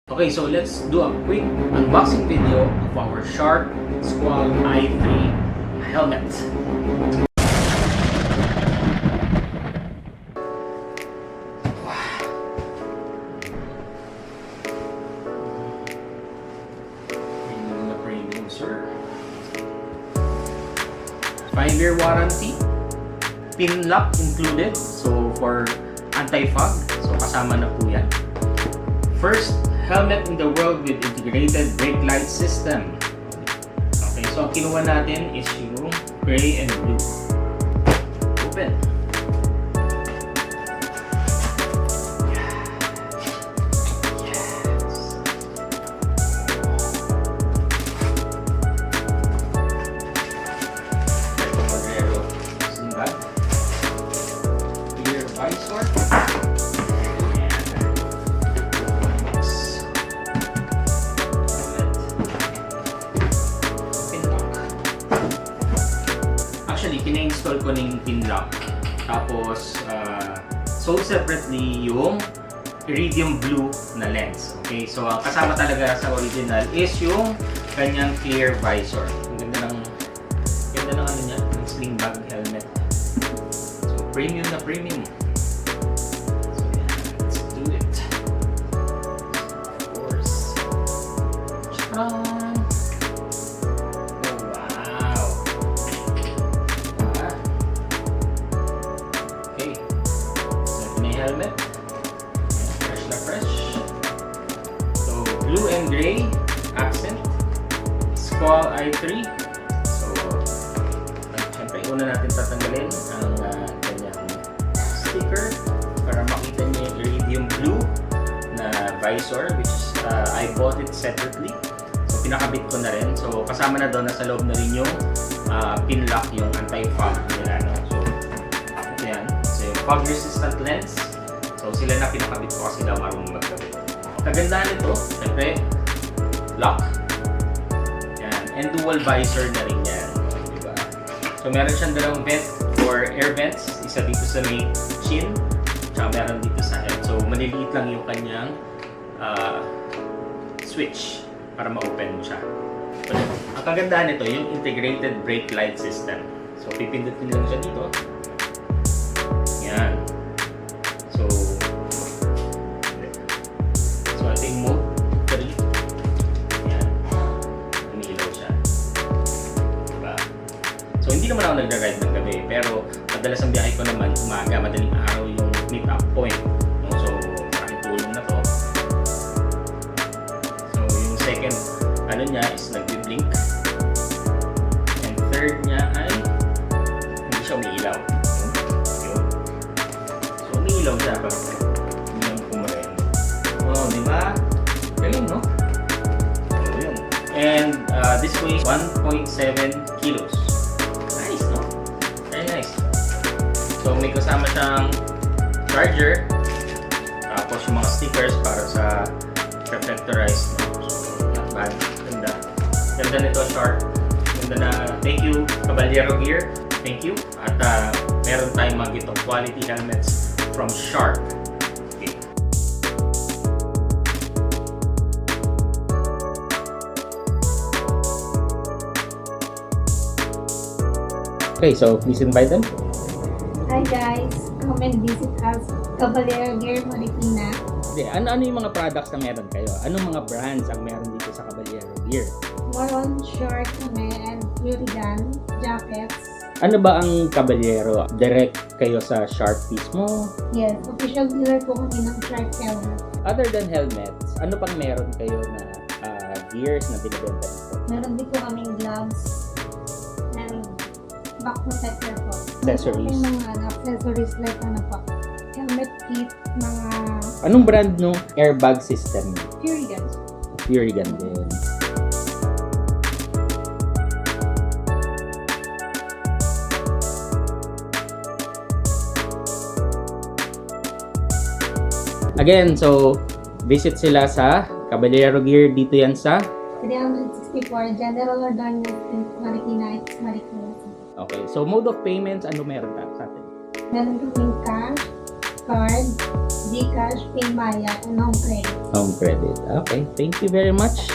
Okay, so let's do a quick unboxing video of our Shark Squall i3 helmet. Premium na premium, sir. 5-year warranty. Pin lock included. So for anti-fog, so kasama na po yan. First helmet in the world with integrated brake light system. Okay, so ang kinuha natin is yung gray and blue. Open. Clear visor. Actually, kina-install ko ng pin lock. Tapos, sold separately yung iridium blue na lens. Okay, so ang kasama talaga sa original is yung kanyang clear visor. Ang ganda ng ano niya, ng sling bag helmet. So, premium na premium. So, yeah, let's do it. Of course. Tcharam! Helmet. Fresh na fresh. So, blue and gray accent. Squall i3. So, siyempre, una natin tatanggalin ang kanyang sticker para makita niyo yung iridium blue na visor, which is, I bought it separately. So, pinakabit ko na rin. So, kasama na doon, nasa loob na rin yung pin lock, yung anti-fog nila. No? So, ito yan. So, fog resistant lens. So, sila na pinakabit ko kasi daw marunong magkabit. Kagandahan nito, syempre, lock. Yan. And dual visor na rin yan. Diba? So, meron siyang dalawang vent for air vents. Isa dito sa may chin, tsaka meron dito sa head. So, maliliit lang yung kanyang switch para ma-open mo siya. So, ang kagandahan nito, yung integrated brake light system. So, pipindutin lang siya dito. Yan. So, ito yung mode 3. Yan. Umiilaw siya. Diba? So, hindi naman ako nag-ride ng gabi. Pero, madalas ang biyahe ko naman, umaga, madaling araw yung meet-up point. No? So, maraming tulong na to. So, yung second, ano niya is nag-blink. And third niya ay hindi siya umiilaw. So, umiilaw siya pag diba? Galing, no? So, yun. And this weighs 1.7 kilos. Nice, no? Very nice. So, may kasama siyang charger. Tapos yung mga stickers para sa reflectorized. No? So, not bad. Ganda. Ganda nito, Shark. Ganda na. Thank you, Caballero Gear. Thank you. At meron tayong mga gitong quality helmets from Shark. Okay, so please invite them. Hi guys, come and visit us, Caballero Gear, Marikina. Okay, ano yung mga products na meron kayo? Anong mga brands ang meron dito sa Caballero Gear? More on short kami and Purigan jackets. Ano ba ang Caballero? Direct kayo sa Shark mismo? Yes, official dealer po kami ng Shark helmet. Other than helmets, ano pang meron kayo na gears na binibenta dito? Meron din po kaming gloves and back protector po. Accessories. Meron mga accessories like ano po, helmet kit, mga Anong brand no airbag system? Purigan. Purigan din. Again, so visit sila sa Caballero Gear. Dito yan sa 364 General Ordonez Street, Marikina, Marikina. Okay, so mode of payments, ano meron sa atin? Meron kaming cash, card, Gcash, Paymaya, and home credit. Home credit. Okay, thank you very much.